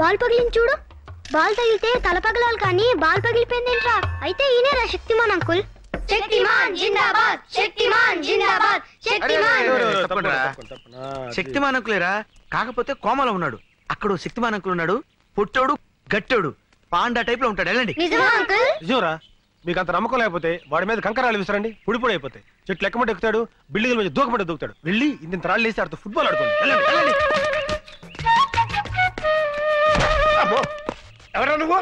Ball పగిలింది చూడు. Ball తగిలితే తల పగలాలి కానీ బాల్ పగిలిపోయిందేంట్రా? అయితే ఈయనేరా శక్తిమాన్ అంకుల్. శక్తిమాన్ జిందాబాద్, శక్తిమాన్ జిందాబాద్, శక్తిమాన్ అంకులేరా, కాకపోతే కోమలో ఉన్నాడు. అక్కడ శక్తిమాన్ అంకుల్ ఉన్నాడు, పొట్టోడు గట్టోడు పాండా టైప్ లో ఉంటాడు. వెళ్ళండి. నిజంరా? మీకు అంత నమ్మకం లేకపోతే వాడి మీద కంకరాలు విసరండి, పొడి పొడి అయిపోతాయి. చెట్లు ఎక్కమంటే ఎక్కుతాడు, బిల్డింగ్ మీద దూకమంటే దూకుతాడు. వెళ్ళి ఇంత రాళ్ళు వేసి ఆడుతూ ఫుట్బాల్ ఆడుకోండి. వెళ్ళండి. ఎవరా నువ్వు?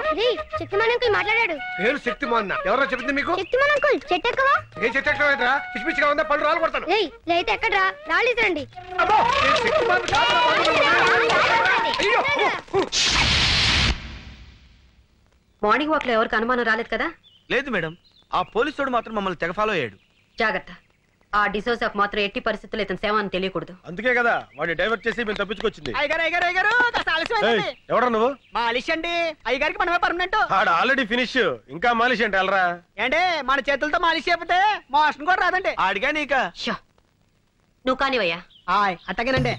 శక్తిమాన్ అంకుల్ మాట్లాడాడు. నేను శక్తిమాన్. ఎవరో చెప్పింది మీకు? శక్తిమాన్ అంకుల్ చెట్టు ఎక్కవా? ఏ చెట్టు ఎక్కడరా? పిచ్చి పిచ్చిగా ఉందా? పళ్ళు రాళ్ళు కొడతాను. లేతే ఎక్కడ్రా? రాళ్ళు ఇసరండి. మార్నింగ్ వాక్ లో ఎవరికి అనుమానం రాలేదు కదా? లేదు మేడం, ఆ పోలీసుడు మాత్రం మమ్మల్ని తెగ ఫాలో అయ్యాడు. జాగ్రత్త. ఆ డిసోజాకు మాత్రం ఎట్టి పరిస్థితుల్లో ఇతని సేవ అని తెలియకూడదు. అందుకే కదా వాడిని డైవర్ట్ చేసి మేము తప్పించుకొచ్చింది. ఎవడ నువ్వు? మాలిష్ అండి. అయ్యగారికి మనమే పర్మనెంట్. ఆడ ఆల్రెడీ ఫినిష్, ఇంకా మాలిష్ అంటే వెళ్ళరా? ఏంటి మన చేతులతో మాలిష్ చేయకపోతే మోషన్ కూడా రాదండి. ఆడిగా నీకా? నువ్వు కానివయ్యా. అట్టగేనండి.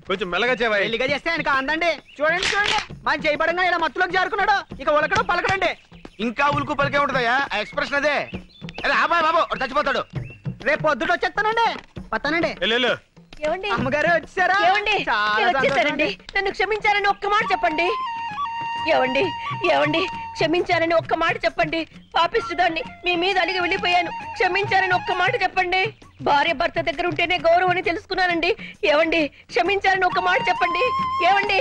కొంచెం మెల్లగా చేవా. పెళ్లిగా చేస్తే ఆయనకు అందండి. చూడండి మన చేయబడంగా ఇలా మత్తులోకి జారుకున్నాడు. ఇక ఉలకడం పలకడండి. ఇంకా ఉలుకు పలికే ఉంటుందయ్యా ఆ ఎక్స్ప్రెషన్ అదే. అబ్బాయి బాబు చచ్చిపోతాడు. రేపు పొద్దుట వచ్చేస్తానండి. వస్తానండి. అమ్మగారు వచ్చారా? వచ్చేసారండి. నన్ను క్షమించారని ఒక్క మాట చెప్పండి. ఏవండి క్షమించారని ఒక్క మాట చెప్పండి. పాపిస్తుదాన్ని మీ మీద అలిగి వెళ్ళిపోయాను. క్షమించారని ఒక్క మాట చెప్పండి. భార్య భర్త దగ్గర ఉంటేనే గౌరవం అని తెలుసుకున్నానండి. ఏవండి క్షమించారని ఒక్క మాట చెప్పండి. ఏవండి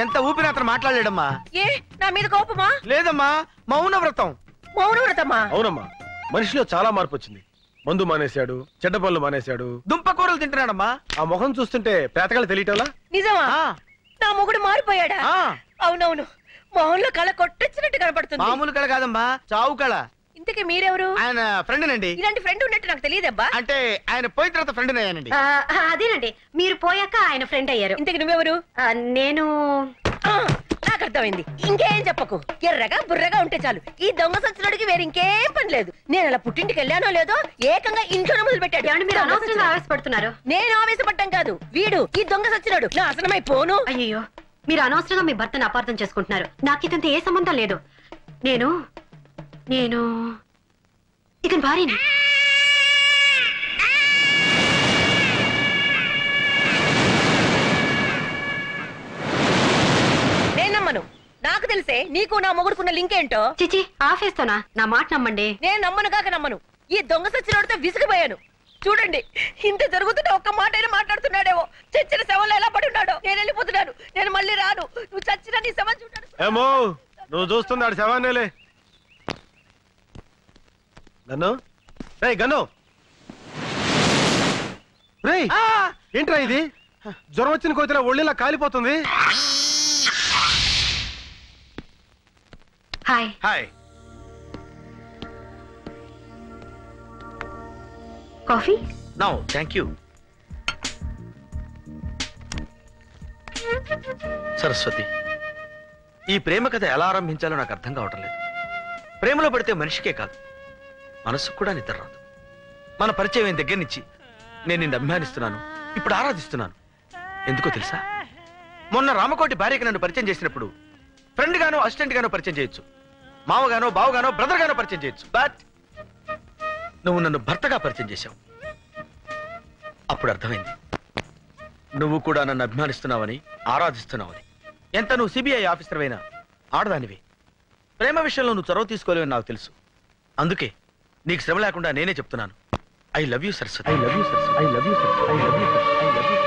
ఎంత ఊపిరి అతను మాట్లాడలేడమ్మా. ఏ నా మీద కోపమా? లేదమ్మా, మౌనవ్రతం. మౌనవ్రతమా? అవునమ్మా, మనిషిలో చాలా మార్పు వచ్చింది. మందు మానేశాడు, చెడ్డ పనులు మానేశాడు, దుంపకూరలు తింటున్నాడమ్మా. ఆ ముఖం చూస్తుంటే పేతకాలు తెలియటంలా? నిజమా? నా మొగుడు మారిపోయాడా? అవునవును, మొహంలో కళ కొట్టొచ్చినట్టు కనపడుతుంది. మామూలు కళ కాదమ్మా, చావు కళ. ఇంతకీ మీరెవరు? ఆయన ఫ్రెండ్ నండి. ఇలాంటి ఫ్రెండ్ ఉన్నట్టు నాకు తెలియదబ్బా. అంటే ఆయన పోయిన తర్వాత ఫ్రెండ్ అయ్యానండి. అదేనండి, మీరు పోయాక ఆయన ఫ్రెండ్ అయ్యారు. ఇంతకీ నువ్వెవరు? నేను నాకు అర్థమైంది. ఇంకేం చెప్పకు. ఎర్రగా బుర్రగా ఉంటే చాలు. ఈ దొంగ సచ్చినోడికి వేరే ఇంకేం పని లేదు. నేను అలా పుట్టింటికి వెళ్ళానో లేదో ఏకంగా ఇంట్లోనే మొదలు పెట్టాడు. మీరు అనవసరంగా ఆవేశపడుతున్నారు. నేను ఆవేశపడ్డం కాదు, వీడు ఈ దొంగ సచ్చినోడు నా అసలమైపోను. అయ్యో, మీరు అనవసరంగా మీ భర్తను అపార్థం చేసుకుంటున్నారు. నాకు ఇతంత ఏ సంబంధం లేదు. నేను ఇతని భార్యని. నేనమ్మను. నాకు తెలిసే నీకు నా మొగుడుకున్న లింక్ ఏంటో. చిచి, ఆఫేస్తోనా? నా మాట నమ్మండి. నేను నమ్మను కాక నమ్మను. ఈ దొంగ సచ్చినోడితో విసిగిపోయాను. చూడండి, ఇంత జరుగుతుంటే ఒక్క మాట అయినా మాట్లాడుతున్నాడేమో. చచ్చిన శవంలో ఎలా పడి ఉన్నాడో. నేను వెళ్ళిపోతున్నాను. నేను మళ్ళీ రాను. నువ్వు చచ్చిన నీ శవం చూడాను. ఏమో నువ్వు చూస్తున్నాడు శవాన్నేలే. గన్ను రే, గన్ను రే, ఏంట్రా ఇది? జ్వరం వచ్చిన కోతిలా ఒళ్ళిలా కాలిపోతుంది. Hi. Hi. Coffee? No thank you. Saraswati, ఈ ప్రేమ కథ ఎలా ఆరంభించాలో నాకు అర్థం కావటం లేదు. ప్రేమలో పడితే మనిషికే కాదు, మనసుకు కూడా నిద్ర రాదు. మన పరిచయం దగ్గర నుంచి నేను నిన్ను అభిమానిస్తున్నాను, ఇప్పుడు ఆరాధిస్తున్నాను. ఎందుకో తెలుసా? మొన్న రామకోటి భార్యకి నన్ను పరిచయం చేసినప్పుడు ఫ్రెండ్ గానో అసిస్టెంట్ గానో పరిచయం చేయొచ్చు, మామగానో బావగానో బ్రదర్ గానో పరిచయం చేయొచ్చు. బట్ నువ్వు నన్ను భర్తగా పరిచయం చేశావు. అప్పుడు అర్థమైంది నువ్వు కూడా నన్ను అభిమానిస్తున్నావని, ఆరాధిస్తున్నావని. ఎంత నువ్వు సిబిఐ ఆఫీసర్ అయినా ఆడదానివి. ప్రేమ విషయంలో నువ్వు చొరవ తీసుకోలేవని నాకు తెలుసు. అందుకే నీకు శ్రమ లేకుండా నేనే చెప్తున్నాను. I love you Saraswati. I love you Saraswati. I love you Saraswati. I love you Saraswati. I love you.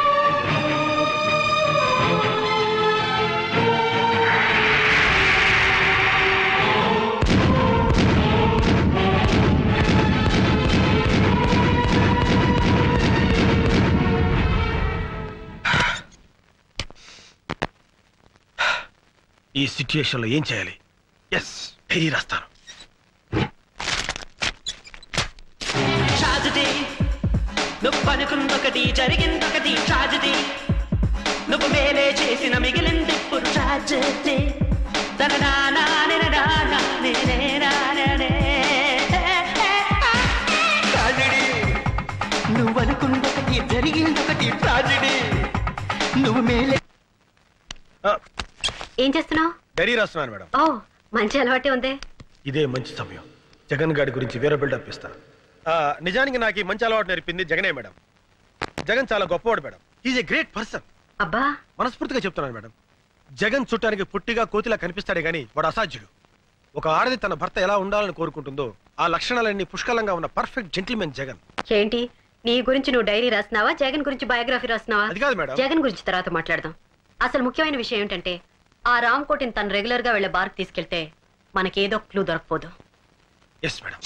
ఈ సిచ్యుయేషన్ లో ఏం చేయాలి? ఎస్, డైరీ రాస్తాను. నువ్వు అనుకుందొకటి జరిగిందొకటి ట్రాజెడీ. నువ్వు మేలే చేసిన మిగిలింది ఇప్పుడు ట్రాజెడీ. ట్రాజెడీ ట్రాజిడీ నువ్వు మేలే. ఏం చేస్తున్నావు? డైరీ రాస్తున్నాను మేడం. ఓ మంచి అలవాటే ఉంది. ఇదే మంచి సమయం. జగన్ గారి గురించి వేరే బిల్డప్ ఇస్తాను. నిజానికి నాకు ఈ మంచి అలవాటు నేర్పింది జగనే మేడం. జగన్ చాలా గొప్పవాడు madam. Is a great person. అబ్బా మనస్ఫూర్తిగా చెప్తున్నాను మేడం. జగన్ చూడటానికి పుట్టిగా కోతిలా కనిపిస్తాడే గానీ వాడు అసాధ్యుడు. ఒక ఆడది తన భర్త ఎలా ఉండాలని కోరుకుంటుందో ఆ లక్షణాలన్నీ పుష్కలంగా ఉన్న పర్ఫెక్ట్ జెంటిల్మెన్ జగన్. ఏంటి నీ గురించి నువ్వు డైరీ రాస్తున్నావా, జగన్ గురించి బయోగ్రఫీ రాస్తున్నావా? అది కాదు మేడం. జగన్ గురించి తర్వాత మాట్లాడదాం. అసలు ముఖ్యమైన విషయం ఏంటంటే ఆ రామ్ కోటిని తను రెగ్యులర్ గా వెళ్లే బార్కి తీసుకెళ్తే మనకేదో క్లూ దొరకపోదు. Yes madam.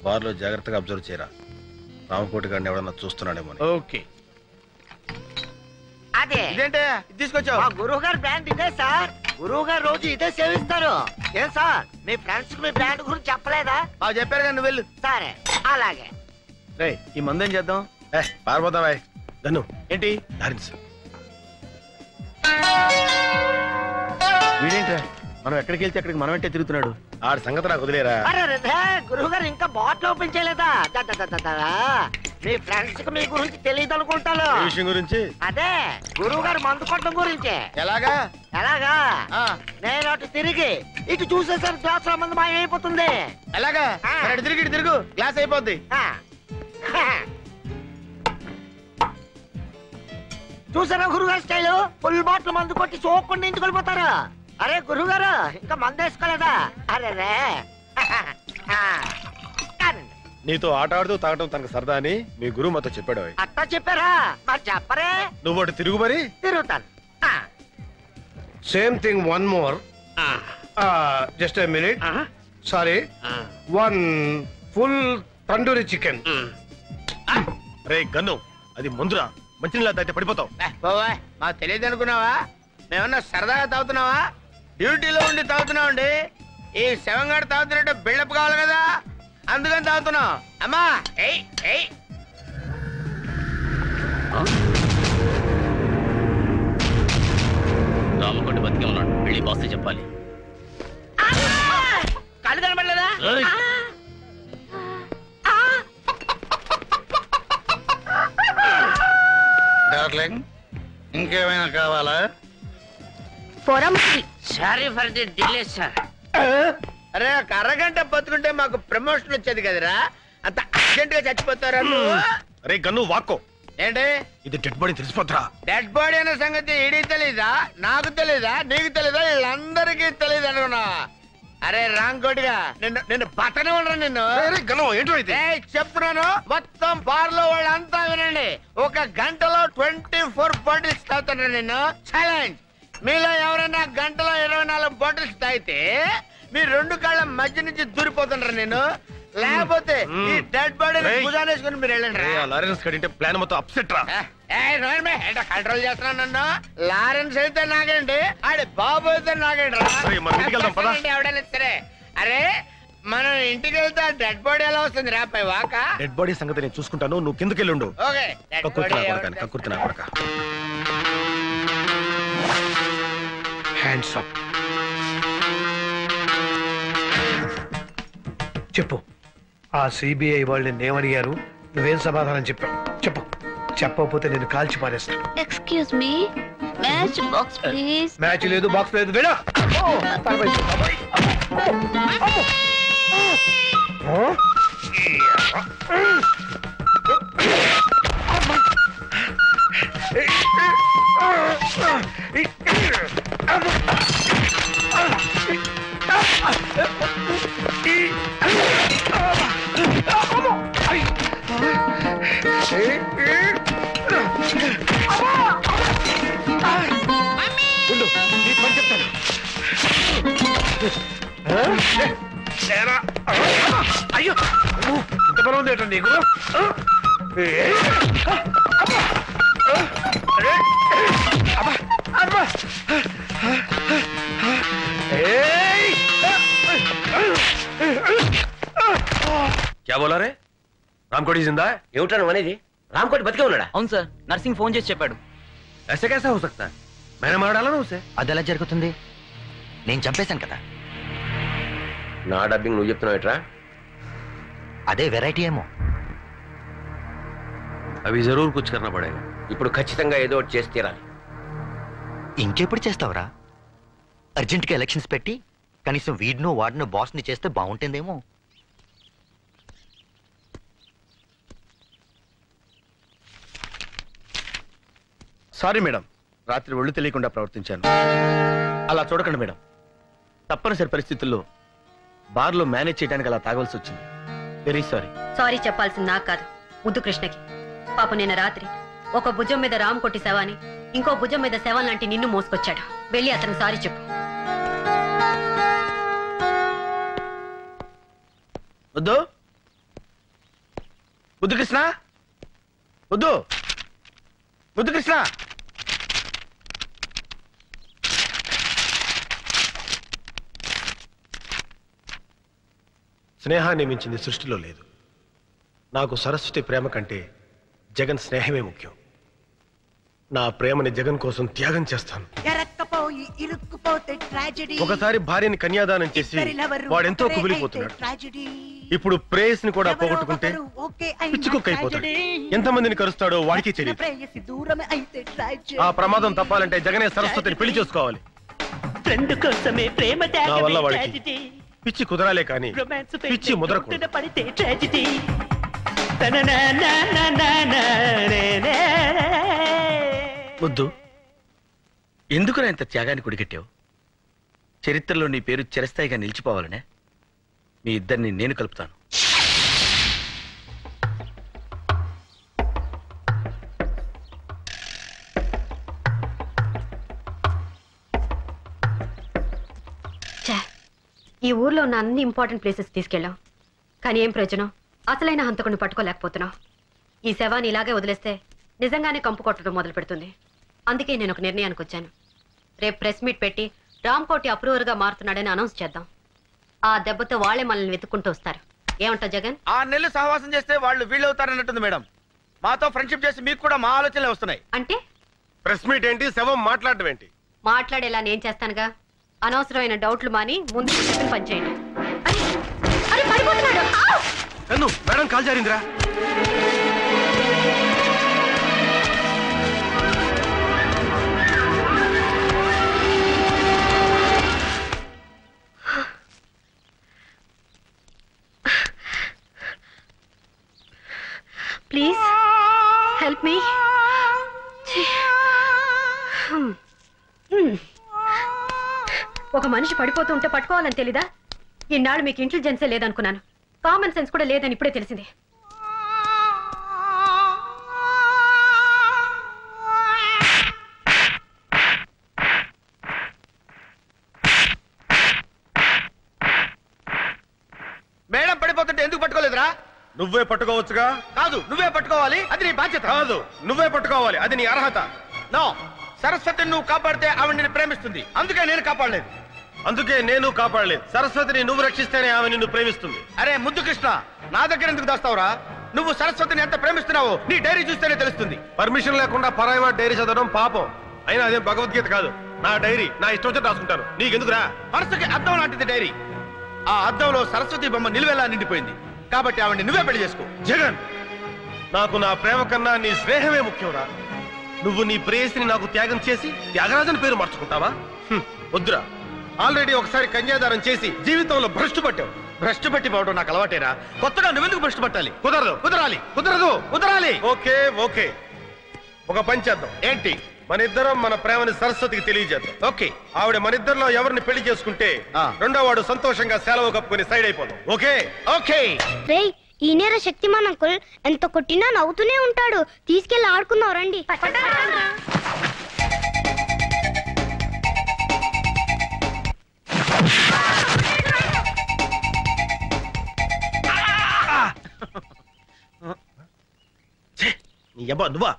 బార్లో జాగ్రత్తగా అబ్జర్వ్ చేయరా. రామకోటి గారిని ఎవడన్నా చూస్తున్నాడేమో. ఓకే. అదే ఇదేంటే తీసుకొచ్చావు? మా గురువు గారు బ్రాండ్ ఇదే సార్. గురువు గారు రోజు ఇదే సేవిస్తారు. ఏం సార్ మీ ఫ్రెండ్స్ కి మీ బ్రాండ్ గురించి చెప్పలేదా? చెప్పారు కానీ నువ్వు వెళ్ళు. సరే అలాగే. రే ఈ మందేం చేద్దాం? పారిపోతావా గన్ను? ఏంటి డాన్స్ వీడేంట్రా మనం ఎక్కడికి వెళ్తే అక్కడికి మనం అంటే తిరుగుతున్నాడు. ఆడి సంగతి నాకు వదిలేరా. గురువు గారు ఇంకా బాటిల్ ఓపెన్ చేయలేదా? మీ ఫ్రెండ్స్ కి మీ గురించి తెలియదు అనుకుంటాను. ఈ విషయం గురించి అదే గురువు గారు మందు కొట్టడం గురించి. ఎలాగా? నేను అటు తిరిగి ఇటు చూసేసరికి గ్లాస్ లో మందు మాయమైపోతుంది. ఎలాగా? తిరుగు గ్లాస్ అయిపోద్ది. చూసారా గురుగారు స్టైల్? ఫుల్ బాటిల్ మందు కొట్టి సోకుండా ఇంటికి వెళ్ళిపోతారు. అరే గురుగారు ఇంకా మందు వేసుకోలేదా? అరే రే నీతో ఆట ఆడుతూ తాగటం తనకు సరదా అని మీ గురువు మాతో చెప్పాడు. అట్టా చెప్పారా? మరి చెప్పరే. నువ్వు అటు తిరుగు మరి. తిరుగుతాను. Same thing one more. Just a minute. Sorry. One full tandoori chicken. Ray gun అది ముందురా. మంచినీళ్ళ తాగితే పడిపోతావు. మాకు తెలియదు అనుకున్నావా? మేమన్నా సరదాగా తాగుతున్నావా? డ్యూటీలో ఉండి తాగుతున్నామండి. ఈ శవంగాడు తాగుతున్నట్టు బిల్డప్ కావాలి కదా, అందుకని తాగుతున్నాం. అమ్మా రామకోటి బతికే ఉన్నాడు. వెళ్ళి బాస్ చెప్పాలి. కళ్ళు కనబడలేదా? డార్లింగ్ ఇంకేమైనా కావాలా? Sorry for the delay sir. అరే ఒక అరగంట బతుకుంటే మాకు ప్రమోషన్ వచ్చేది కదరా, అంత అర్జెంట్ గా చచ్చిపోతారా నువ్వు? అరే గన్ను వాక్కో. ఏంటి ఇది డెడ్ బాడీ తెలిసిపోతురా. డెడ్ బాడీ అనే సంగతి ఈడీ తెలీదా? నాకు తెలీదా? నీకు తెలీదా? వీళ్ళందరికీ తెలీదు అనుకున్నా. అరే రాంకోటిగా నిన్ను పట్టనే ఉండరా నిన్ను. చెప్తున్నాను మొత్తం బార్ లో వాళ్ళంతా వినండి. ఒక గంటలో 24 బాటిల్స్ తాగుతున్నా నిన్ను. ఛాలెంజ్. మీలో ఎవరైనా గంటలో 24 బాటిల్స్ తాగితే మీ 2 కాళ్ళ మధ్య నుంచి దూరిపోతుండ్రా నేను. లేకపోతే ఈ డెడ్ బాడీ భుజానేసుకుని మీరు వెళ్ళండి. ప్లాన్ మొత్తం అప్సెట్ రా. కంట్రోల్ చేస్తున్నాను నన్ను. లారెన్స్ అయితే నాగండి, ఆడి బాబు అయితే నాగండి రా. ఎవడైనా సరే. అరే మనం ఇంటికి వెళ్తే డెడ్ బాడీ ఎలా వస్తుంది రా పై వాక? డెడ్ బాడీ సంగతి నేను చూసుకుంటాను, నువ్వు కిందకెళ్ళుండు. ఓకే. కక్కుర్తున్నా కొడక. Hands up. చెప్పు, ఆ సిబిఐ వాళ్ళు నేమడిగారు? నువ్వేం సమాధానం చెప్పావు? చెప్పు. చెప్పకపోతే నేను కాల్చి పారేస్తాను. Excuse me, match box please. Match లేదు, బాక్స్ లేదు. వినా అయ్యో ఇంత బలం ఉంది ఏంటండి నీకు? क्या बोला रे? रामकोटी जिंदा है? ఏమిటా నువ్వు అనేది? రామకోటి బతికే ఉన్నాడా? అవును సార్, నర్సింగ్ ఫోన్ చేసి చెప్పాడు. ऐसे कैसा हो सकता है? मैंने मार डाला ना उसे. అది ఎలా జరుగుతుంది? నేను చంపేశాను కదా. నా డబ్బింగ్ నువ్వు చెప్తున్నావు ఎట్రా? అదే వెరైటీ ఏమో. అవి జరూర్ కుచ్ కర్నా పడేగా. ఇప్పుడు ఖచ్చితంగా ఏదో ఒకటి చేసి తీరాలి. ఇంకెప్పుడు చేస్తావురా? అర్జెంట్గా ఎలక్షన్స్ పెట్టి కనీసం వీడినో వాడినో బాస్ని చేస్తే బాగుంటుందేమో. సారీ మేడం, రాత్రి ఒళ్ళు తెలియకుండా ప్రవర్తించాను. అలా చూడకండి మేడం, తప్పనిసరి పరిస్థితుల్లో బార్లో మేనేజ్ చేయడానికి అలా తాగవలసి వచ్చింది. Very sorry. సారీ చెప్పాల్సింది నాకు కాదు, ముద్దు కృష్ణకి. పాప నిన్న రాత్రి ఒక భుజం మీద రామ్ కొట్టి శవాన్ని, ఇంకో భుజం మీద శవం లాంటి నిన్ను మోసుకొచ్చాడు. వెళ్ళి అతనికి సారీ చెప్పు. వద్దు ముద్దు కృష్ణ, వద్దు ముద్దు కృష్ణ. స్నేహాన్ని మించింది సృష్టిలో లేదు. నాకు సరస్వతి ప్రేమ కంటే జగన్ స్నేహమే ముఖ్యం. నా ప్రేమని జగన్ కోసం త్యాగం చేస్తాను. ఒకసారి భార్యని కన్యాదానం చేసి వాడెంతో కుమిలిపోతున్నాడు. ఇప్పుడు ప్రేయస్ని కూడా పోగొట్టుకుంటే పిచ్చుకొక్కైపోతాడు. ఎంతమందిని కరుస్తాడో వాడికి తెలియదు. ఆ ప్రమాదం తప్పాలంటే జగనే సరస్వతిని పెళ్లి చేసుకోవాలి. నా వల్ల వాడికి పిచ్చి కుదరాలే కానీ పిచ్చి ముదరకూడదు. వద్దు, ఎందుకు ఇంత త్యాగాన్ని కొడిగట్టావు? చరిత్రలో నీ పేరు చిరస్థాయిగా నిలిచిపోవాలనే మీ ఇద్దరిని నేను కలుపుతాను. ఈ ఊర్లో ఉన్న అన్ని ఇంపార్టెంట్ ప్లేసెస్ తీసుకెళ్ళాం, కానీ ఏం ప్రయోజనం? అసలైన హంతకుని పట్టుకోలేకపోతున్నాం. ఈ శవాన్ని ఇలాగే వదిలేస్తే నిజంగానే కంపు కొట్టడం మొదలు పెడుతుంది. అందుకే నేను ఒక నిర్ణయానికి వచ్చాను. రేపు ప్రెస్ మీట్ పెట్టి రామ్కోటి అప్రూవర్గా మారుతున్నాడని అనౌన్స్ చేద్దాం. ఆ దెబ్బతో వాళ్లే మనల్ని వెతుక్కుంటూ వస్తారు. ఏమంటావు జగన్? 6 నెలలు సహవాసం చేస్తే వాళ్ళు వీళ్ళవుతారన్నట్టుంది మేడం. మాతో ఫ్రెండ్షిప్ చేసి మీకు కూడా మా ఆలోచనలే వస్తున్నాయి. అంటే ప్రెస్ మీట్ ఏంటి, శవం మాట్లాడడం ఏంటి? మాట్లాడేలా నేను చేస్తానుగా. అనవసరమైన డౌట్లు మాని ముందు పనిచేయండి. మేడం కాల్ జారిందిరా. Please help me. ఒక మనిషి పడిపోతుంటే పట్టుకోవాలని తెలీదా? ఇన్నాళ్ళు మీకు ఇంటెలిజెన్సే లేదనుకున్నాను, కామన్ సెన్స్ కూడా లేదని ఇప్పుడే తెలిసింది. మేడం పడిపోతుంటే ఎందుకు పట్టుకోలేదురా? నువ్వే పట్టుకోవచ్చుగా. కాదు, నువ్వే పట్టుకోవాలి, అది నీ బాధ్యత. కాదు, నువ్వే పట్టుకోవాలి, అది నీ అర్హత. నో, సరస్వతిని నువ్వు కాపాడితే ఆవిడ నిన్ను ప్రేమిస్తుంది, అందుకే నేను కాపాడలేదు. అందుకే నేను కాపాడలేదు. సరస్వతిని నువ్వు రక్షిస్తేనే ఆమె నిన్ను ప్రేమిస్తుంది. అరే ముద్దు కృష్ణ, నా దగ్గర ఎందుకు దాస్తావురా? నువ్వు సరస్వతిని ఎంత ప్రేమిస్తున్నావో నీ డైరీ చూస్తేనే తెలుస్తుంది. పర్మిషన్ లేకుండా పరాయి డైరీ చదవడం పాపం. అయినా అదేం భగవద్గీత కాదు. నా డైరీ నా ఇష్టం వచ్చి రాసుకుంటాను. నీకెందుకురా? మనసుకి అద్దం లాంటిది డైరీ. ఆ అద్దంలో సరస్వతి బొమ్మ నిలువెలా నిండిపోయింది. కాబట్టి ఆవిడ నువ్వే పెళ్లి చేసుకో. జగన్, నాకు నా ప్రేమ కన్నా నీ స్నేహమే ముఖ్యంరా. నువ్వు నీ ప్రేయసిని నాకు త్యాగం చేసి త్యాగరాజన్ పేరు మార్చుకుంటావా? వద్దురా. ఆల్రెడీ ఒకసారి కన్యాదానం చేసి జీవితంలో భ్రష్టు పట్టావు. భ్రష్టు పట్టి పోవడం నాకు అలవాటేరా. కొత్తగా నువ్వెందుకు భ్రష్టు పట్టాలి? కుదరదు. కుదరాలి. కుదరదు. కుదరాలి. ఓకే ఓకే, ఒక పని చేద్దాం. ఏంటి? మన ఇద్దరం మన ప్రేమని సరస్వతికి తెలియజేద్దాం. ఓకే. ఆవిడ మన ఇద్దరిలో ఎవరిని పెళ్లి చేసుకుంటే రెండో వాడు సంతోషంగా సెలవు కప్పుకొని సైడ్ అయిపోదాం. Okay okay. రేయ్, ఈనేరా శక్తిమాన్ అంకుల్. ఎంత కొట్టినా నవ్వుతూనే ఉంటాడు. తీసుకెళ్లి ఆడుకుందాం రండి. నువ్వా?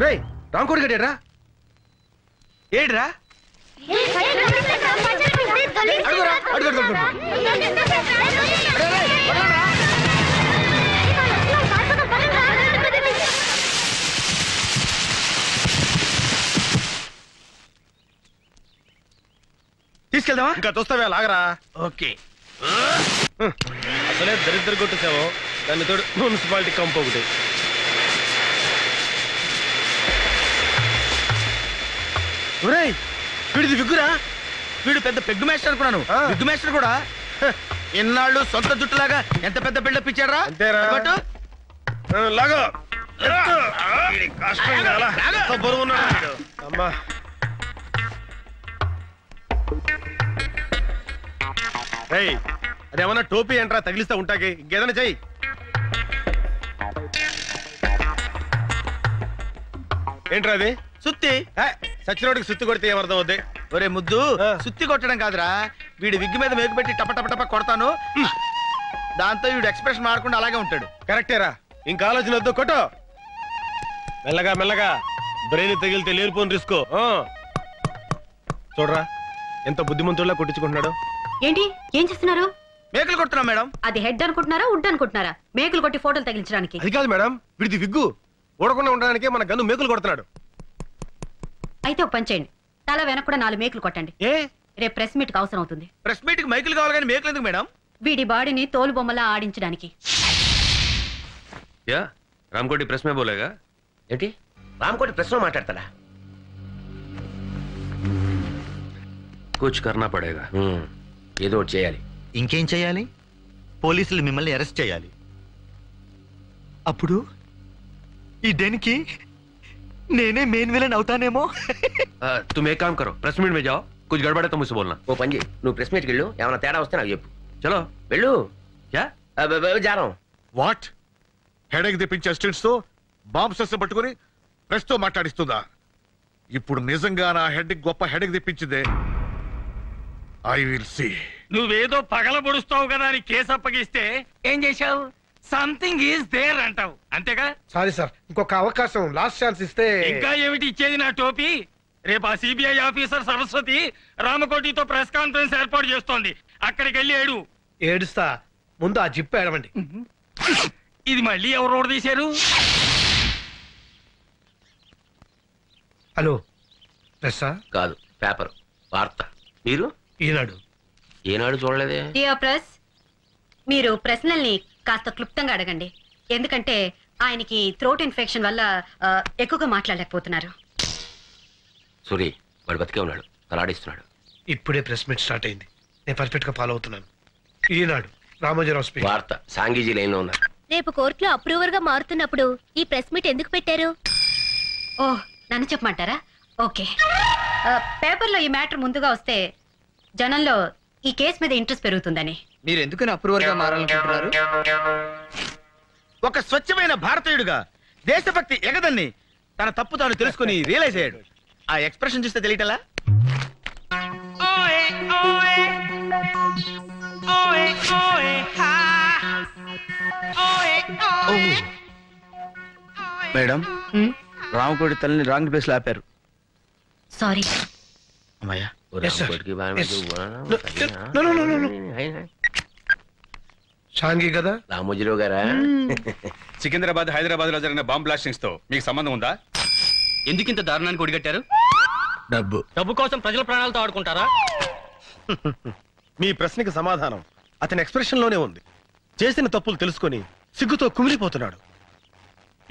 రేయ్, రాంకోడి గడేరా? ఏడ్రా? తీసుకెళ్దామా? ఇంకా చూస్తావే, లాగరా. ఓకే. అసలే దరిద్ర కొట్టేసావు, దాన్ని తోడు మున్సిపాలిటీ కంపు ఒకటి. ఒరేయ్, వీడిది విగ్గురా. వీడు పెద్ద పెగ్గు మేస్టర్ అనుకున్నాను. విగ్గు మేస్టర్ కూడా. ఎన్నాళ్ళు సొంత జుట్టులాగా ఎంత పెద్ద బిల్డప్ ఇచ్చాడ్రా. అంతేరా. లాగో. అమ్మా అదేమన్నా టోపీ ఏంట్రా తగిలిస్తా ఉంటాకి, ఇంకేదైనా చెయ్యి. ఏంట్రా అది? సుత్తి. సచ్చినోడికి సుత్తి కొడితే ఏమర్థం అవుద్ది? ఒరే ముద్దు, సుత్తి కొట్టడం కాదురా, వీడి విగ్గు మీద మేకు పెట్టి టప టప టప కొడతాను. దాంతో వీడు ఎక్స్ప్రెషన్ మారకుండా అలాగే ఉంటాడు. కరెక్టేరా, ఇంకా ఆలోచన వద్దు, కొట్టు. మెల్లగా మెల్లగా, బ్రెయిన్ తగిలితే లేనిపోని రిస్క్. చూడరా ఎంత బుద్ధిమంతుల్లా కొట్టించుకుంటున్నాడు. ఏంటి ఏం చేస్తున్నారు? మేకలు కొడుతున్నాం మేడం. అది హెడ్ అనుకుంటున్నారా, వుడ్ అనుకుంటున్నారా? మేకులు కొట్టి ఫోటోలు తగిలించడానికి. అది కాదు మేడం, వీడిది విగ్గు ఓడకుండా ఉండడానికి మన గన్ను మేకులు కొడుతున్నాడు. అయితే ఒక పని చేయండి, తల వెనక కూడా 4 మేకులు కొట్టండి. రేపు ప్రెస్ మీట్ కి అవసరం అవుతుంది. ప్రెస్ మీట్ కి మైకులు కావాలి కానీ మేకులు ఎందుకు మేడం? వీడి బాడీని తోలు బొమ్మలా ఆడించడానికి. యా రామ్కోటి ప్రెస్ మే బోలేగా. ఏంటి రామ్కోటి ప్రెస్ లో మాట్లాడతాడా? కుచ్ కర్నా పడేగా. ఏదో ఒకటి చేయాలి. ఇంకేం చేయాలి? పోలీసులు మిమ్మల్ని అరెస్ట్ చేయాలి. అప్పుడు ఈ డెన్కి నేనే మెయిన్ విలన్ అవుతానేమో. तुम एक काम करो, प्रेस मीट में जाओ, कुछ गड़बड़ है तो मुझसे बोलना. ఓ పని చేయి, నువ్వు ప్రెస్ మీట్కి వెళ్ళు, ఏమైనా తేడా వస్తే నాకు చెప్పు. చలో వెళ్ళు. యా జారం. వాట్ హెడేక్ తెప్పించే స్టిల్స్ తో బాంబ్ సెస్ పట్టుకుని ప్రెస్ తో మాట్లాడిస్తుందా? ఇప్పుడు నిజంగా నా హెడ్ గొప్ప హెడేక్ తెప్పించిందే. I will see. నువ్వేదో పగల పొడుస్తావు కదా అని కేసు అప్పగిస్తే ఏం చేశావు? సంథింగ్ ఈజ్ దేర్ అంటావు, అంతేగా? సారీ సార్, ఇంకొక అవకాశం, లాస్ట్ ఛాన్స్ ఇస్తే. ఇంకా ఏమిటి ఇచ్చేది నా టోపీ? రేపు ఆ సిబిఐ ఆఫీసర్ సరస్వతి రామకోటితో ప్రెస్ కాన్ఫరెన్స్ ఏర్పాటు చేస్తోంది. అక్కడికి వెళ్ళి ఏడు. ఏడుస్తా, ముందు ఆ జిప్ ఏడవండి. ఇది మళ్ళీ ఎవరు తీశారు? హలో, ప్రెస్సా? కాదు, పేపర్, వార్త. మీరు? ఈనాడు. ఏనాడు చూడలేదే. డియర్ ప్రెస్, మీరు ప్రశ్నల్ని కాస్త క్లుప్తంగా అడగండి. ఎందుకంటే ఆయనకి థ్రోట్ ఇన్ఫెక్షన్ వల్ల ఎక్కువగా మాట్లాడలేకపోతున్నారు. సూరి వాడు బతికే ఉన్నాడు, తలాడిస్తున్నాడు. ఇప్పుడే ప్రెస్ మీట్ స్టార్ట్ అయింది, నేను పర్ఫెక్ట్ గా ఫాలో అవుతున్నాను. ఈనాడు రామోజీరావు స్పీచ్. వార్త, సాంగీజీ లైన్ లో ఉన్నారు. రేపు కోర్టులో అప్రూవర్ గా మారుతున్నప్పుడు ఈ ప్రెస్ మీట్ ఎందుకు పెట్టారు? ఓ, నన్ను చెప్పమంటారా? ఓకే. పేపర్లో ఈ మ్యాటర్ ముందుగా వస్తే జనంలో ఈ కేసు మీద ఇంట్రెస్ట్ పెరుగుతుందని. మీరు ఎందుకని అప్రూవర్ గా మారాలనుకుంటున్నారు? ఒక స్వచ్ఛమైన భారతీయుడుగా దేశభక్తి ఎగదన్ని తన తప్పు తాను తెలుసుకుని రియలైజ్ అయ్యాడు. ఆ ఎక్స్ప్రెషన్ చూస్తే తెలియటలా? మేడం, రామకోటి తల్లిని రాంగ్ ప్లేస్ లో ఆపారు. సారీ. అమ్మయ్యా. షాంగి కదా? రామోజీరావు గారా? సికింద్రాబాద్, హైదరాబాద్ లో జరిగిన బాంబ్ బ్లాస్టింగ్స్ తో మీకు సంబంధం ఉందా? ఎందుకింత దారుణానికి ఒడిగట్టారు? డబ్బు కోసం ప్రజల ప్రాణాలతో ఆడుకుంటారా? మీ ప్రశ్నకి సమాధానం అతని ఎక్స్ప్రెషన్ లోనే ఉంది. చేసిన తప్పులు తెలుసుకొని సిగ్గుతో కుమిలిపోతున్నాడు.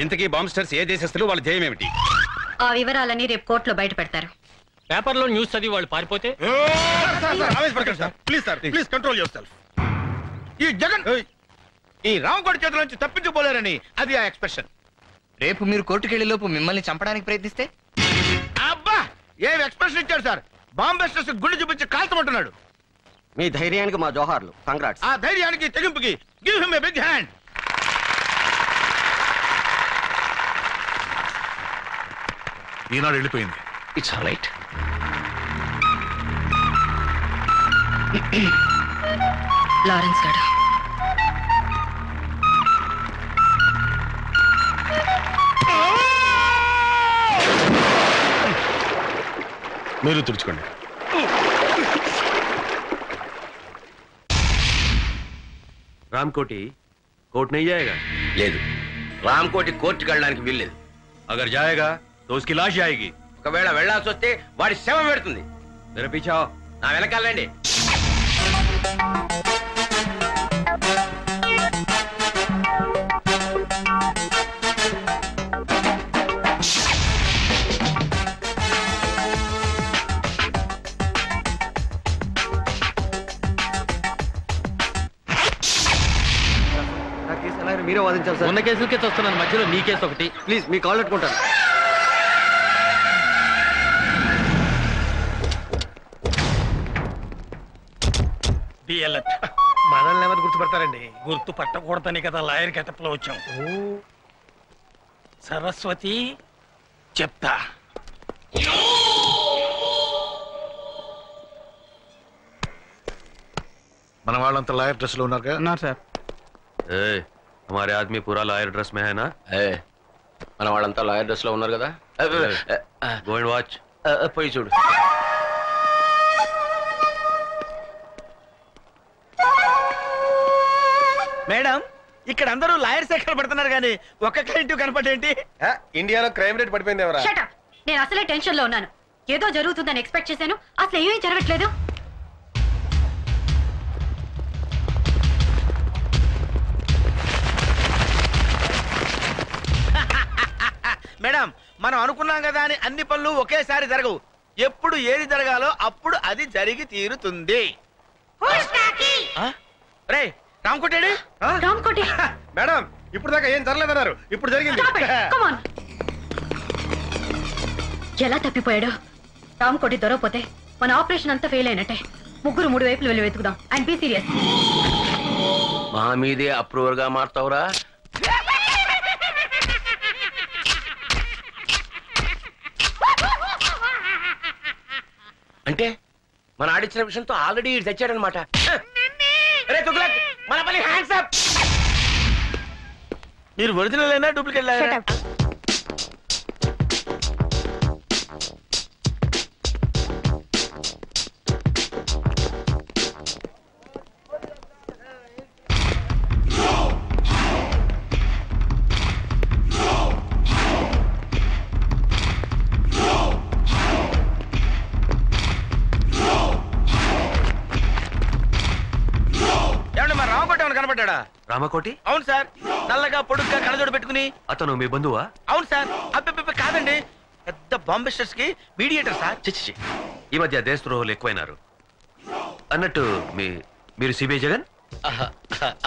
ఇంతకీ బాంబ్స్టర్స్ ఏ దేశస్తులు, వాళ్ళ ధ్యేయం ఏమిటి? ఆ వివరాలని రేపు కోర్టులో బయట పెడతారు. పేపర్లో న్యూస్ చదివి వాళ్ళు పారిపోతే? Please sir, please control your self. ఈ జగన్ ఈ రామకోటి చేతుల నుంచి తప్పించుకోలేరని అది ఆ ఎక్స్ప్రెషన్. రేపు మీరు కోర్టుకెళ్లే లోపు మిమ్మల్ని చంపడానికి ప్రయత్నిస్తే? అబ్బా, ఏం ఎక్స్ప్రెషన్ ఇచ్చాడు సార్! బాంబ్ బస్టర్స్ గుండె చూపించి కాల్చమంటున్నాడు. మీ ధైర్యానికి మా జోహార్లు, కంగ్రాట్స్. ఆ ధైర్యానికి తెగింపుకి give him a big hand. ఈనాడు వెళ్ళిపోయింది. It's all right. లారెన్స్ గారు, మీరు తుడుచుకోండి. రామ్కోటి కోర్టు नहीं जाएगा? లేదు, రామ్కోటి కోర్టుకి వెళ్ళడానికి వీల్లేదు. अगर जाएगा तो उसकी लाश जाएगी. ఒకవేళ వెళ్ళాల్సి వస్తే వాడి శవం పెడుతుంది. मेरे पीछे आओ. నా వెనకాలండి. మీరే వాదించాలి సార్. ఉన్న కేసులకే వస్తున్నాను, మధ్యలో నీ కేసు ఒకటి. ప్లీజ్ మీ కాల్ పెట్టుకుంటాను. మనల్ని ఎవరు గుర్తుపడతారండి? గుర్తు పట్టకూడదని కదా లాయర్ గెటప్లో వచ్చాం. సరస్వతి చెప్తా. మన వాళ్ళంతా లాయర్ డ్రెస్ లో ఉన్నారు ఉన్నారు సార్. हमारे आदमी पूरा लॉयर ड्रेस में है ना? మన వాళ్ళంతా లాయర్ డ్రెస్ లో ఉన్నారు కదా. Go and watch. పోయి చూడు. మేడం, ఇక్కడ అందరూ లాయర్స్ ఎక్కడ పడుతున్నారు కానీ ఒక్క క్లయింట్ కనపడేంటి? ఇండియాలో క్రైమ్ రేట్ పడిపోయింది ఎవరా? Shut up. నేను అసలే టెన్షన్ లో ఉన్నాను. ఏదో జరుగుతుందని ఎక్స్పెక్ట్ చేశాను, అసలు ఏమీ జరగట్లేదు. మేడం, మనం అనుకున్నాం కదా అని అన్ని పనులు ఒకేసారి జరగవు. ఎప్పుడు ఏది జరగాలో అప్పుడు అది జరిగి తీరుతుంది. రే రామకోటేడి. రామకోటి మేడం, ఇప్పుడు దాకా ఏం జరగలేదన్నారు, ఇప్పుడు జరిగింది. ఎలా తప్పిపోయాడు? రామకోటి దొరకపోతే మన ఆపరేషన్ అంతా ఫెయిల్ అయినట్టే. ముగ్గురు 3 వైపులు వెళ్ళి వెతుకుదాం. And be serious. మా మీదే అప్రూవర్ గా మారుతావురా? అంటే మన ఆడిచ్చిన విషయంతో ఆల్రెడీ తెచ్చాడనమాట. మన పని హ్యాండ్స్ అప్. మీరు ఒరిజినల్ అయినా డూప్లికేట్ లాయరా? కనపడ్డా? రామకోటి? అవును సార్. నల్లగా పొడుగ్గా కళ్ళజోడు పెట్టుకుని. అతను మీ బంధువా? అవును సార్. అబ్బే కాదండి, పెద్ద బాంబిస్టర్స్ కి మీడియేటర్ సార్. చిచ్చి, ఈ మధ్య దేశద్రోహులు ఎక్కువైనారు. అన్నట్టు మీరు సిబిఐ జగన్?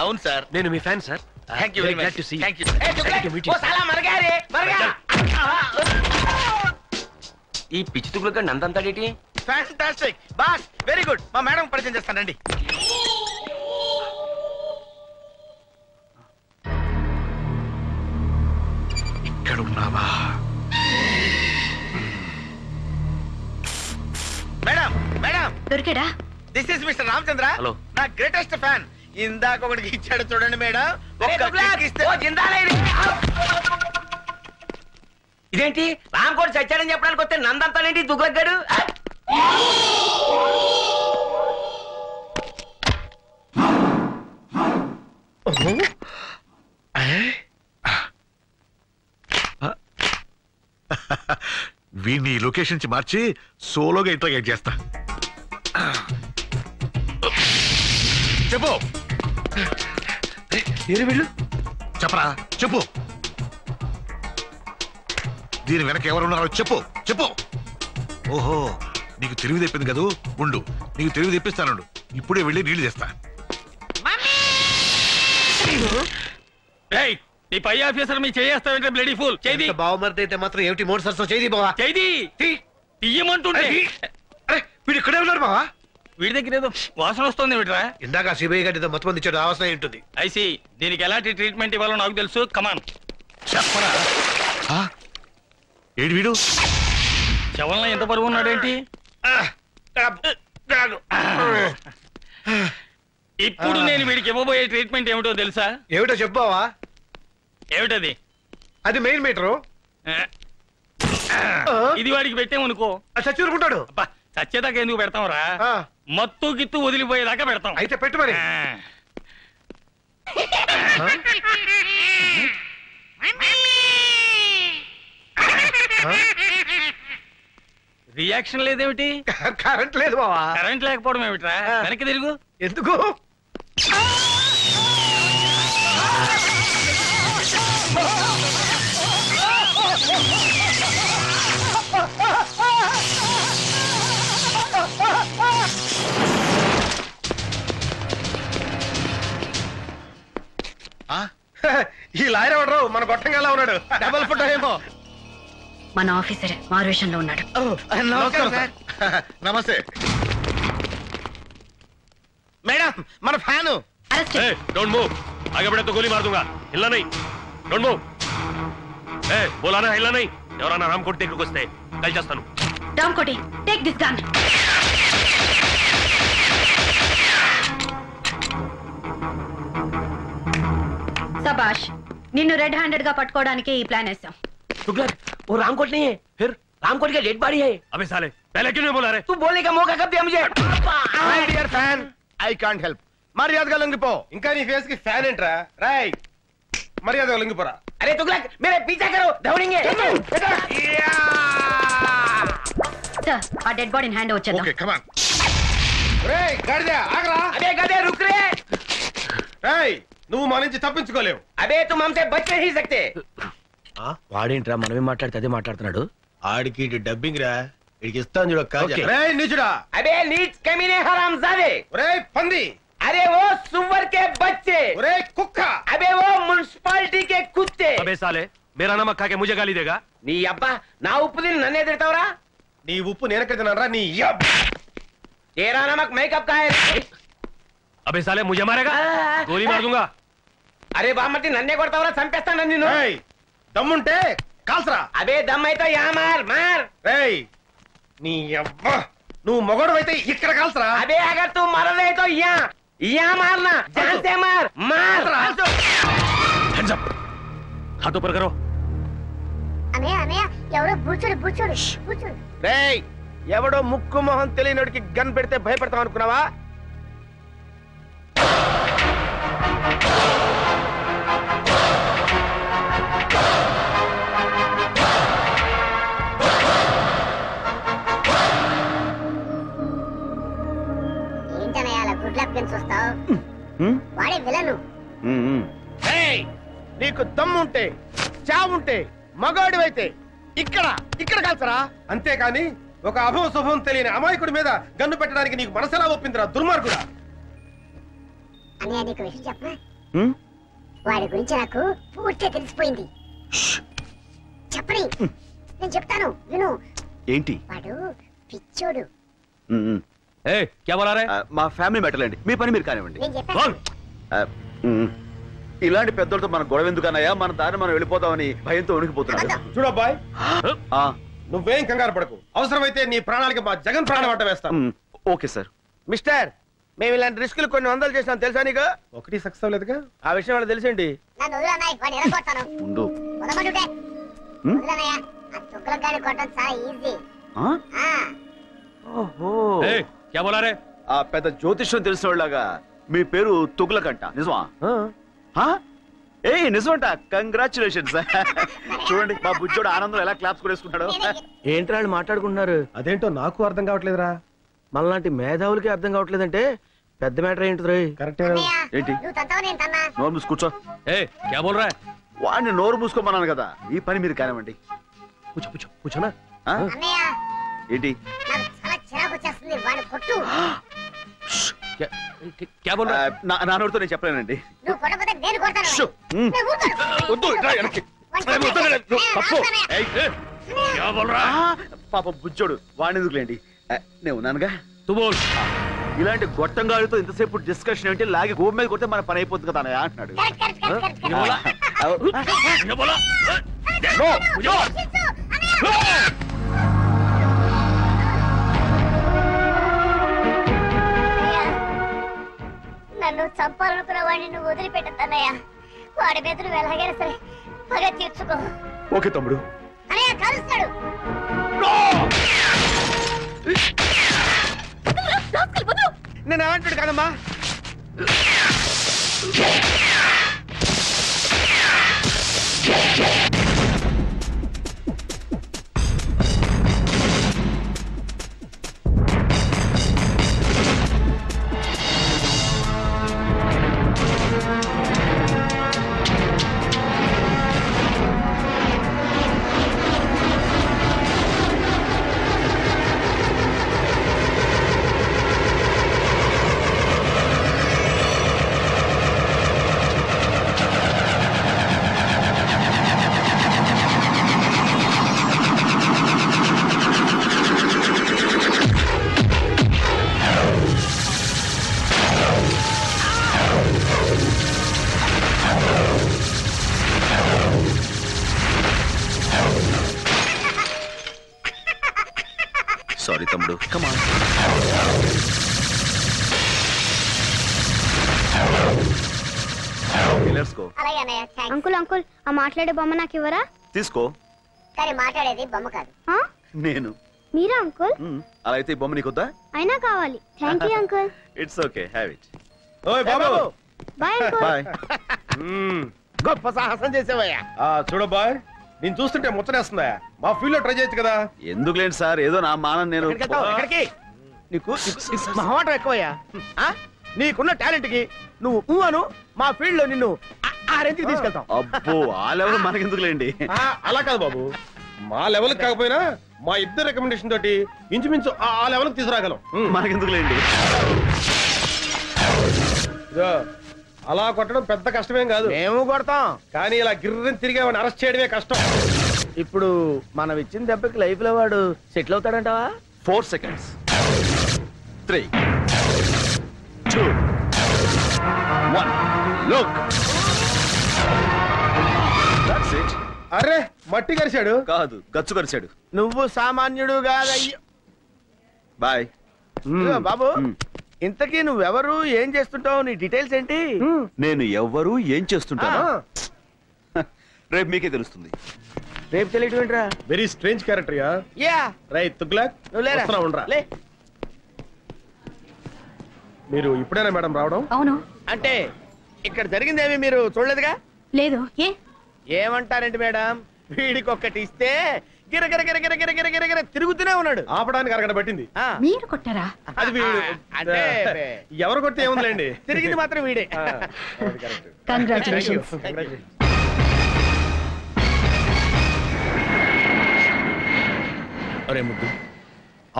అవును సార్. నేను మీ fan sir. Thank you very much. Thank you. ఈ పిచ్చి తుగులుగా నందంతాడేటి? Fantastic boss, very good. మా మేడం పరిచయం చేస్తానండి. ఇక్కడున్నావా? మేడం మేడం దొరికాడా? This is mister Ramachandra. Hello. నా గ్రేటెస్ట్ ఫ్యాన్. ఇందాక ఒకటికి ఇచ్చాడు చూడండి మేడం. ఇదేంటి రామకోటి చచ్చాడని చెప్పడానికి వస్తే నందంతానేంటి దుగ్గడ్డాడు? వీడిని లొకేషన్ నుంచి మార్చి సోలోగా ఇంటర్గేట్ చేస్తా. చెప్పు. వీళ్ళు చెప్పరా, చెప్పు. దీని వెనక ఎవరున్నారో చెప్పు, చెప్పు. ఓహో, నీకు తెలివి తెప్పింది కదూ. ఉండు, నీకు తెలివి తెప్పిస్తానుండు. ఇప్పుడే వెళ్ళి నీళ్లు తెస్తా. ఈ పై ఆఫీసర్ మీ చేస్తావంటే బ్లడీ ఫుల్ చేది. బావమరిది అయితే మాత్రం ఏమిటి మోటార్ సరస్సు చేది బావా? చేది తీయమంటుంటే. వీడు ఇక్కడే ఉన్నారు బావా. వీడి దగ్గర ఏదో వాసన వస్తుంది. వీటిరా ఇందాక సిబిఐ గారి మొత్తం మంది ఇచ్చాడు. ఆవాసన ఉంటుంది. ఐసి దీనికి ఎలాంటి ట్రీట్మెంట్ ఇవ్వాలో నాకు తెలుసు. కమాన్ చెప్పరా. ఏడు వీడు శవంలో ఎంత బరువు ఉన్నాడేంటి? ఇప్పుడు నేను వీడికి ఇవ్వబోయే ట్రీట్మెంట్ ఏమిటో తెలుసా? ఏమిటో చెప్పావా? ఏమిటది? అది మెయిన్ మీటరు. ఇది వాడికి పెట్టామనుకో చచ్చూరుకుంటాడు. చచ్చేదాకా ఎందుకు పెడతాం రా? మత్తు గిత్తు వదిలిపోయేదాకా పెడతాం. అయితే పెట్టు మరి. రియాక్షన్ లేదేమిటి? కరెంట్ లేదు బావా. కరెంట్ లేకపోవడం ఏమిట్రా? వెనక్కి తిరుగు. ఎందుకు? ఈ లాయర్ ఎవడరు మన గొట్టంగా ఉన్నాడు. డబల్ ఫుట్ ఏమో. మన ఆఫీసరే మారువేషంలో ఉన్నాడు. నమస్తే మేడం, మన ఫ్యాను. डोंट मूव, आगे बढ़े तो गोली मार दूंगा. हिलना नहीं. Don't move. बोला ना हिलना नहीं. ఎవరన్నా రామకోటి దగ్గరికి వస్తే కల్ చేస్తాను. Ramakoti, take this gun. సబాష్, నిన్ను రెడ్ హ్యాండెడ్ గా పట్టుకోవడానికి ఈ ప్లాన్ వేసాం. तुगलक, वो रामकोट नहीं है. फिर रामकोट का डेड बॉडी है. अबे साले, पहले क्यों नहीं बोला रे? तू बोलने का मौका कब दिया मुझे? My dear fan, I can't help. మర్యాదగా లొంగిపో. ఇంకా నీ ఫేస్ కి ఫ్యాన్ ఏంట్రా? రై, మర్యాదగా లొంగిపోరా. अरे तुगलक, मेरे पीछा करो, दौड़ेंगे. సార్, ఆ డెడ్ బాడీని హ్యాండ్ వచ్చేద్దాం. Okay, come on. రేయ్ గాడిద, ఆగరా. अबे गधे रुक रे. రేయ్, నువ్వు మా నుంచి తప్పించుకోలేవు. अबे तुम हमसे बच नहीं सकते. వాడేంట్రా మనమే మాట్లాడితే అదే మాట్లాడుతున్నాడు. ఆడికి డబ్బింగ్ రా, ఇడికి ఇస్తాను చూడ. రేయ్ నీచుడా. अबे नीच कमीने हरामजादे. రేయ్ పంది. अरे वो सुअर के बच्चे. రేయ్ కుక్క. अबे वो म्युनिसिपालिटी के कुत्ते. अबे साले, मेरा नमक खा के मुझे गाली देगा? నీ అబ్బా నా ఉప్పు తిని నన్నే తిడతావురా? నీ ఉప్పు నేనెక్కడ తిన్నారా? నీ तेरा नमक मेकअप का है. अबे साले, मुझे मारेगा? गोली मार दूंगा. अरे బామ్మటి నన్నే కొడతావురా? చంపేస్తాను నిన్ను. రేయ్, దమ్ముంటే కాల్సరా. అబే దమ్ అయితే యా మార్ మార్. రేయ్, నీ అబ్బా, నువ్వు మొగడు అయితే ఇక్కడ కాల్సరా. अबे अगर तू मर रहे तो यहाँ मारना, जान से मार मार. Hands up. हाथ ऊपर करो. అన్నయ్య అన్నయ్య, ఎవరో బూచుడు బూచుడు బూచుడు. రేయ్, ఎవడో ముక్కు మొహం తెలియనోడికి గన్ పెడితే భయపడతాం అనుకున్నావా? ఏంటన్నయ్య అలా గుడ్ లక్ గన్ చూస్తావు? వాడే విలను. నీకు దమ్ముంటే, చావుంటే, మగాడివైతే ఇక్కడ ఇక్కడ కాల్సరా. అంతేకాని ఒక అభవ శుభం తెలియని అమాయకుడి మీద గన్ను పెట్టడానికి నీకు మనసెలా ఒప్పిందిరా దుర్మార్గుడా? అన్నయ్య నీకు విషయం చెప్పనా? వాడి గురించి నాకు పూర్తిగా తెలిసిపోయింది. చెప్పని, నేను చెప్తాను విను. ఏంటి? వాడు పిచ్చోడు. क्या बोला रहे? మా ఫ్యామిలీ మ్యాటర్ అండి, మీ పని మీరు కానివ్వండి. నేను చెప్పాను. ఇలాంటి పెద్దలతో మన గొడవ ఎందుకన్నాయా? మన దారి మనం వెళ్ళిపోతామని భయంతో ఉనికిపోతున్నాడు. చూడబ్బాయ్, నువ్వేం కంగారు పడకు. అవసరమైతే నీ ప్రాణాలకి మా జగన్ ప్రాణం అడ్డ వేస్తాం. Okay sir. మిస్టర్, మేము ఇలాంటి రిస్కులు కొన్ని వందలు చేసాం తెలుసా నీకు? ఒకటి సక్సెస్ అవ్వలేదుగా. ఆ విషయం వాళ్ళకి తెలిసేంటి? నన్ను వదలన్నయ్య, వాడిని ఎరగొడతాను. ఉండు. వదలమంటుంటే వదలన్నయ్య. ఆ తుగ్గలకు గాని కొట్టడం చాలా ఈజీ. ఓహో, क्या बोला रे? ఆ పెద్ద జ్యోతిష్యం తెలిసిన వాళ్ళగా మీ పేరు తుగ్లకంట, నిజమా? ఏ నిజమంట. కంగ్రాచులేషన్స్. చూడండి మా బుజ్జోడు ఆనందం ఎలా క్లాప్స్ కొనేసుకుంటాడు. ఏంట్రా వాళ్ళు మాట్లాడుకుంటున్నారు? అదేంటో నాకు అర్థం కావట్లేదురా. మనలాంటి మేధావులకి అర్థం కావట్లేదంటే పెద్ద మ్యాటర్ ఏంటిది? కరెక్టే. ఏంటి? నువ్వు తంతావు, నేను తన్నా. నోరు మూసి కూర్చో. क्या बोल रहा है? వాడిని నోరు మూసుకోమన్నాను కదా, ఈ పని మీరు కానివ్వండి. కూర్చోనా? అన్నయ్య, ఏంటి? నాకు చాలా చిరాకు వచ్చేస్తుంది. వాడిని కొట్టు. क्या बोल रहा है? నా నోటితో నేను చెప్పలేనండి. నువ్వు కొట్టకపోతే నేను కొడతాను. నేను ఊరుకోను. వద్దు, ఇట్రా వెనక్కి. क्या बोल रहा है? పాప బుజ్జోడు, వాడిని ఎందుకులేండి, నేను ఉన్నానుగా. तू बोल. ఇలాంటి గొట్టంగాడితో ఇంతసేపు డిస్కషన్ ఏంటి? లాగి గోపు మీద కొడితే మన పని అయిపోతుంది కదా అన్నయ్య అంటున్నాడు. నన్ను చంపాలనుకున్న వాడిని నువ్వు వదిలిపెట్టద్దన్నయ్య. వాడి మీద నువ్వు ఎలాగైనా సరే పగ తీర్చుకో. ఓకే తమ్ముడు. అన్నయ్య కలుస్తాడు. నేను ఏమంటాడు కదమ్మా. అలాగే అన్నయ్య అంకుల్ అంకుల్ ఆ మాట్లాడే బొమ్మ నాకు ఇవ్వరా? తీసుకో. కానీ మాట్లాడేది బొమ్మ కాదు. నేను. మీరా అంకుల్? అలా అయితే ఈ బొమ్మ నీకొద్దా? అయినా కావాలి. Thank you uncle. It's okay, have it. ఓయ్ బాబు. Bye uncle. బాయ్. గొప్ప సాహసం చేసావయ్యా. చూడబ్బాయ్, నేను చూస్తుంటే ముచ్చటేస్తుందా? మా ఫీల్డ్ లో ట్రై చేయొచ్చు కదా. ఎందుకు లేండి సార్, ఏదో నా మానం నేను. నీకు మహమాటం ఎక్కువయ్యా. నీకున్న టాలెంట్ కి నువ్వు అను, మా ఫీల్డ్ లో నిన్ను ఆ రేంజ్కి తీసుకెళ్తాం. అబ్బో, ఆ లెవెల్ మనకెందుకు లేండి. అలా కాదు బాబు, మా లెవెల్ కాకపోయినా మా ఇద్దరు రికమెండేషన్ తోటి ఇంచుమించు ఆ లెవెల్ తీసుకురాగలం. మనకెందుకు లేండి. అలా కొట్టడం పెద్ద కష్టమేం కాదు. మేము కొడతాం, కానీ ఇలా గిర్రని తిరిగి వాడిని అరెస్ట్ చేయడమే కష్టం. ఇప్పుడు మనం ఇచ్చిన దెబ్బకి లైఫ్ లో వాడు settle అవుతాడంటావా? 4 seconds. 3, 2, 1. Look. That's it. అరే, మట్టి కరిచాడు కాదు, గచ్చు కరిచాడు. నువ్వు సామాన్యుడు కాదయ్యో. బాయ్ బాబు. ఇంతకీ నువ్వెవరు, ఏం చేస్తుంటావు, నీ డీటెయిల్స్ ఏంటి? నేను ఎవ్వరు ఏం చేస్తుంటాను రేపు మీకే తెలుస్తుంది. రేపు తెలియటం ఏంట్రా? Very strange character yeah. Yeah right Tughlaq, వస్తున్నా ఉండరా. మీరు ఇప్పుడేనా మేడం రావడం? అవును. అంటే ఇక్కడ జరిగిందేమి మీరు చూడలేదుగా? లేదు. ఏమంటారండి మేడం, వీడికి ఒక్కటి ఇస్తే గిరగిర గిరగిర గిరగిర గిరగిర తిరుగుతూనే ఉన్నాడు. ఆపడానికి అరగడ పట్టింది. మీరు కొట్టారా? అది వీడు. అంటే ఎవరు కొడితే ఏముందిలేండి, తిరిగింది మాత్రం వీడే. కంగ్రాచులేషన్స్. అరే ముద్దు,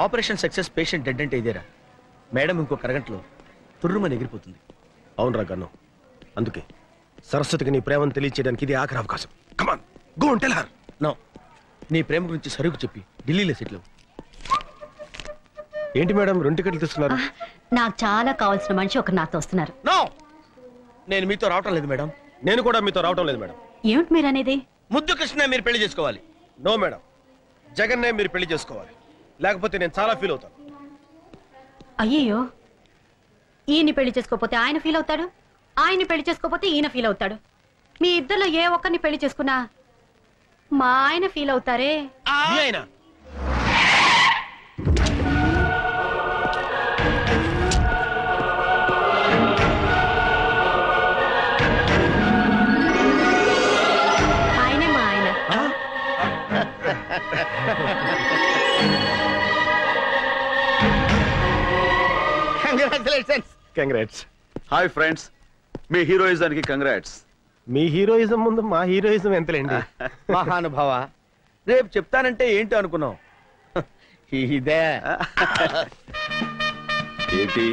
ఆపరేషన్ సక్సెస్, పేషెంట్ డెడ్ అంటే ఇదేరా? మేడం ఇంకొక అరగంటలో తుర్రుమని ఎగిరిపోతుంది. అవునరా గన్ను, అందుకే సరస్వతికి నీ ప్రేమను తెలియచేయడానికి ఇది ఆఖరి అవకాశం. Come on, go and tell her. No, నీ ప్రేమ గురించి సరుకు చెప్పి ఢిల్లీలో సెటిల్. ఏంటి మేడం 2 టికెట్లు తీసుకున్నారు? నాకు చాలా కావాల్సిన మనిషి ఒకరు నాతో వస్తున్నారు. నో, నేను మీతో రావటం లేదు మేడం. నేను కూడా మీతో రావటం లేదు మేడం. ఏమిటి మీరు అనేది? ముద్దు కృష్ణ మీరు పెళ్లి చేసుకోవాలి. నో మేడం, జగన్నే మీరు పెళ్లి చేసుకోవాలి, లేకపోతే నేను చాలా ఫీల్ అవుతాను. అయ్యయ్యో, ఈయన్ని పెళ్లి చేసుకోకపోతే ఆయన ఫీల్ అవుతాడు, ఆయన్ని పెళ్లి చేసుకోకపోతే ఈయన ఫీల్ అవుతాడు. మీ ఇద్దరిలో ఏ ఒక్కరిని పెళ్లి చేసుకున్నా మా ఆయన ఫీల్ అవుతారే. ఆయనే మా ఆయన. కంగ్రాట్స్. హాయ్ ఫ్రెండ్స్, మీ హీరోయిజానికి కంగ్రాట్స్. మీ హీరోయిజం ముందు మా హీరోయిజం ఎంతలేండి. మహానుభావ, రేపు చెప్తానంటే ఏంటో అనుకున్నావు. ఇదే ఏంటి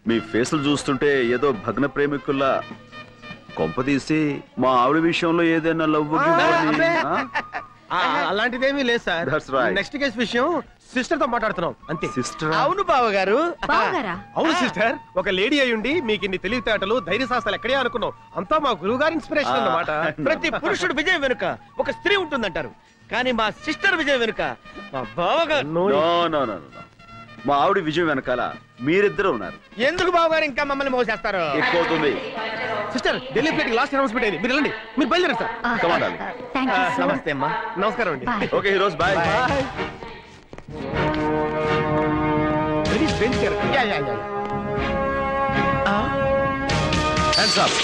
మీ ఫేసులు చూస్తుంటే ఏదో భగ్న ప్రేమికుల్లా, కొంపదీసి మా ఆవిడ విషయంలో ఏదైనా లవ్ అలాంటిదేమీ లేదు సార్. నెక్స్ట్ కేసు విషయం సిస్టర్ తో మాట్లాడుతున్నాం అంతే. సిస్టర్? అవును బావగారు. అవును సిస్టర్, ఒక లేడీ అయ్యుండి మీకు ఇన్ని తెలివితేటలు ధైర్య సాహసాలు ఎక్కడే అనుకున్నాం. అంతా మా గురువు గారి ఇన్స్పిరేషన్ అన్నమాట. ప్రతి పురుషుడు విజయం వెనుక ఒక స్త్రీ ఉంటుందంటారు, కానీ మా సిస్టర్ విజయం వెనుక మా బావగారు. మా ఆవిడ విజయం వెనకాల మీరిద్దరు ఉన్నారు. ఎందుకు బావగారు ఇంకా మమ్మల్ని మోసేస్తారు? ఎక్కువవుతుంది. Sister, Delhi flight last announcement అయింది, మీరు వెళ్ళండి. మీరు బయలుదేరండి సార్. నమస్తే అమ్మా. నమస్కారం అండి. Okay heroes, bye. Very strange character. Hands up.